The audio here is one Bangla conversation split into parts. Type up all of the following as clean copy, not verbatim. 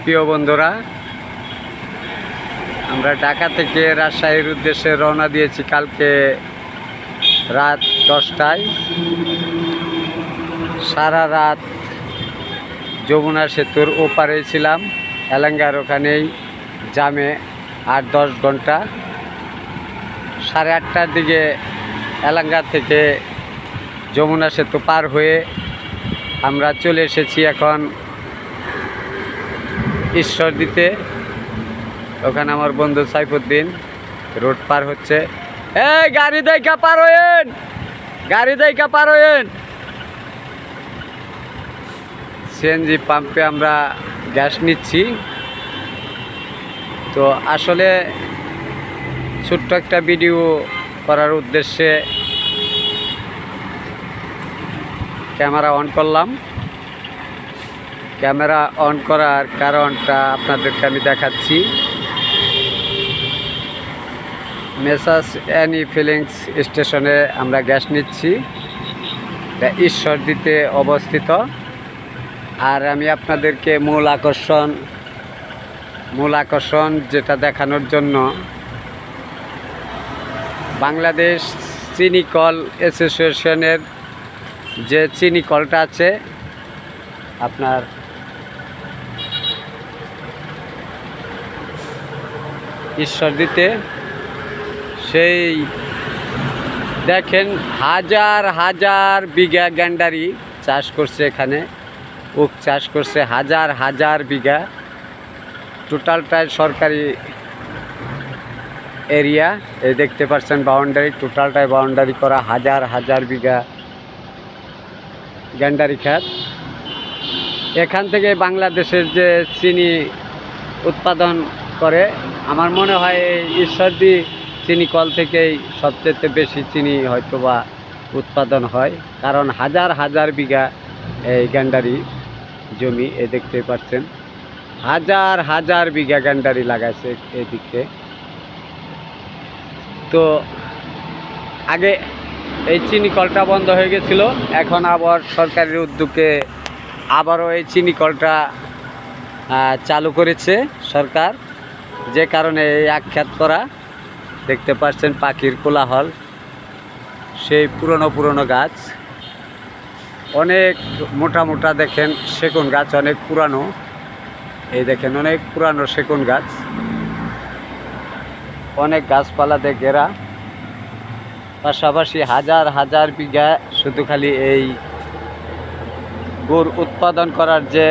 প্রিয় বন্ধুরা, আমরা ঢাকা থেকে রাজশাহীর উদ্দেশ্যে রওনা দিয়েছি কালকে রাত 10টায়। সারা রাত যমুনা সেতুর ওপারে ছিলাম, এলাঙ্গার ওখানেই জামে 8-10 ঘন্টা। 8:30টার দিকে এলাঙ্গা থেকে যমুনা সেতু পার হয়ে আমরা চলে এসেছি এখন ঈশ্বরদীতে। ওখানে আমার বন্ধু সাইফুদ্দিন রোড পার হচ্ছে। এই গাড়ি দেখা পার হয়েন, গাড়ি দেখা পার হয়েন। সিএনজি পাম্পে আমরা গ্যাস নিচ্ছি। তো আসলে ছোট্ট একটা ভিডিও করার উদ্দেশ্যে ক্যামেরা অন করলাম। ক্যামেরা অন করার কারণটা আপনাদেরকে আমি দেখাচ্ছি। মেসার্স অ্যানি ফিলিংস স্টেশনে আমরা গ্যাস নিচ্ছি, এটা ঈশ্বরদীতে অবস্থিত। আর আমি আপনাদেরকে মূল আকর্ষণ যেটা দেখানোর জন্য বাংলাদেশ চিনি কল অ্যাসোসিয়েশনের যে চিনি কলটা আছে আপনার ঈশ্বরদীতে, সেই দেখেন হাজার হাজার বিঘা গ্যান্ডারি চাষ করছে, এখানে ওক চাষ করছে হাজার হাজার বিঘা। টোটালটাই সরকারি এরিয়া, এই দেখতে পাচ্ছেন বাউন্ডারি, টোটালটাই বাউন্ডারি করা হাজার হাজার বিঘা গ্যান্ডারি খাত। এখান থেকে বাংলাদেশের যে চিনি উৎপাদন করে, আমার মনে হয় এই ঈশ্বরদী চিনি কল থেকেই সবচেয়ে বেশি চিনি হয়তোবা উৎপাদন হয়, কারণ হাজার হাজার বিঘা এই গ্যান্ডারি জমি, এ দেখতে পাচ্ছেন হাজার হাজার বিঘা গ্যান্ডারি লাগাইছে এদিকে। তো আগে এই চিনি কলটা বন্ধ হয়ে গেছিল, এখন আবার সরকারের উদ্যোগে আবারও এই চিনি কলটা চালু করেছে সরকার, যে কারণে এই আখ্যাত করা দেখতে পাচ্ছেন পাখির কোলাহল। সেই পুরনো গাছ, অনেক মোটা মোটা দেখেন সেগুন গাছ, অনেক পুরানো। এই দেখেন অনেক পুরানো সেগুন গাছ, অনেক গাছপালাতে ঘেরা। পাশাপাশি হাজার হাজার বিঘা শুধু খালি এই গুড় উৎপাদন করার যে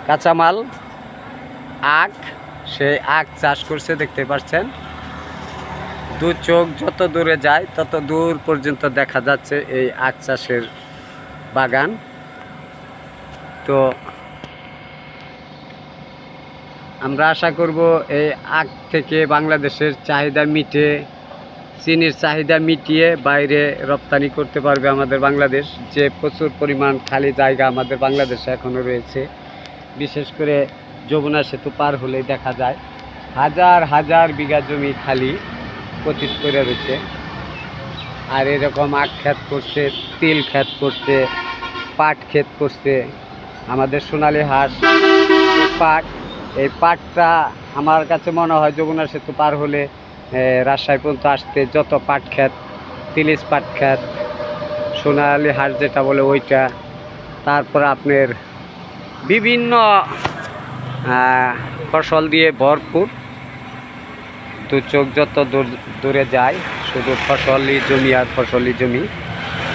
কাঁচামাল আখ, সেই আখ চাষ করছে দেখতে পাচ্ছেন। দু চোখ যত দূরে যায় তত দূর পর্যন্ত দেখা যাচ্ছে এই আখ চাষের বাগান। তো আমরা আশা করব এই আখ থেকে বাংলাদেশের চাহিদা মিটে, চিনির চাহিদা মিটিয়ে বাইরে রপ্তানি করতে পারবে আমাদের বাংলাদেশ। যে প্রচুর পরিমাণ খালি জায়গা আমাদের বাংলাদেশে এখনও রয়েছে, বিশেষ করে যমুনা সেতু পার হলেই দেখা যায় হাজার হাজার বিঘা জমি খালি পতিত করে রয়েছে। আর এরকম আখ ক্ষেত করছে, তিল ক্ষেত করছে, পাট ক্ষেত করছে। আমাদের সোনালী হাঁস পাট, এই পাটটা আমার কাছে মনে হয় যমুনা সেতু পার হলে রাজশাহী পর্যন্ত আসতে যত পাট ক্ষেত, তিলিশ পাট ক্ষেত, সোনালী হাঁস যেটা বলে ওইটা, তারপর আপনার বিভিন্ন ফসল দিয়ে ভরপুর। দু চোখ যত দূরে যায় শুধু ফসলি জমি আর ফসলি জমি।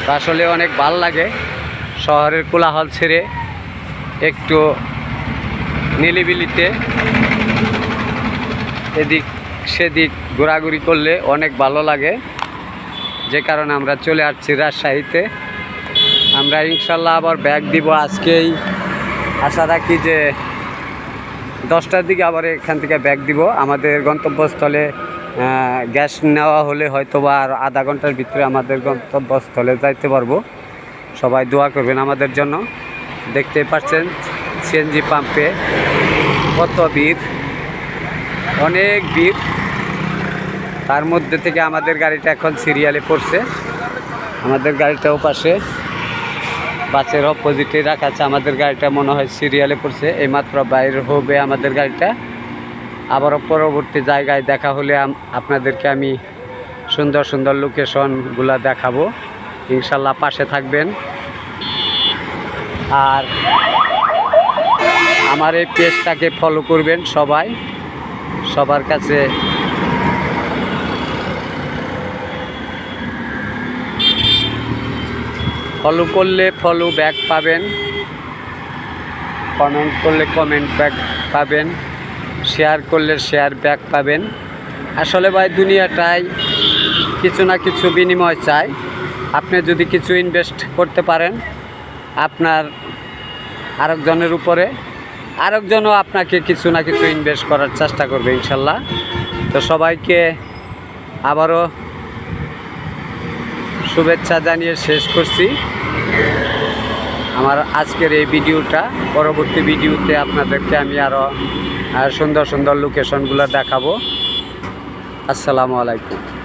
তো আসলে অনেক ভাল লাগে শহরের কোলাহল ছেড়ে একটু নিলিবিলিতে এদিক সেদিক ঘোরাঘুরি করলে অনেক ভালো লাগে, যে কারণে আমরা চলে আসছি রাজশাহীতে। আমরা ইনশাল্লাহ আবার ব্যাগ দিব আজকেই, আশা রাখি যে 10টার দিকে আবার এখান থেকে ব্যাগ দিব। আমাদের গন্তব্যস্থলে গ্যাস নেওয়া হলে হয়তো বা আর আধা ঘন্টার ভিতরে আমাদের গন্তব্যস্থলে যাইতে পারবো। সবাই দোয়া করবেন আমাদের জন্য। দেখতে পাচ্ছেন সিএনজি পাম্পে কত ভিড়, অনেক ভিড়। তার মধ্যে থেকে আমাদের গাড়িটা এখন সিরিয়ালে পড়ছে, আমাদের গাড়িটাও পাশে। বাসের অপোজিটে রাখা আছে। আমাদের গাড়িটা মনে হয় সিরিয়ালে পড়ছে, এইমাত্র বাইর হবে আমাদের গাড়িটা। আবারও পরবর্তী জায়গায় দেখা হলে আপনাদেরকে আমি সুন্দর সুন্দর লোকেশনগুলো দেখাবো। ইনশাল্লাহ পাশে থাকবেন। আর আমার এই পেজটাকে ফলো করবেন সবাই। সবার কাছে ফলো করলে ফলো ব্যাক পাবেন, কমেন্ট করলে কমেন্ট ব্যাক পাবেন, শেয়ার করলে শেয়ার ব্যাক পাবেন। আসলে ভাই দুনিয়াটাই কিছু না কিছু বিনিময় চাই। আপনি যদি কিছু ইনভেস্ট করতে পারেন আপনার আরেকজনের উপরে, আরেকজনও আপনাকে কিছু না কিছু ইনভেস্ট করার চেষ্টা করবে ইনশাল্লাহ। তো সবাইকে আবারও শুভেচ্ছা জানিয়ে শেষ করছি আমার আজকের এই ভিডিওটা। পরবর্তী ভিডিওতে আপনাদেরকে আমি আরও সুন্দর সুন্দর লোকেশনগুলো দেখাবো। আসসালামু আলাইকুম।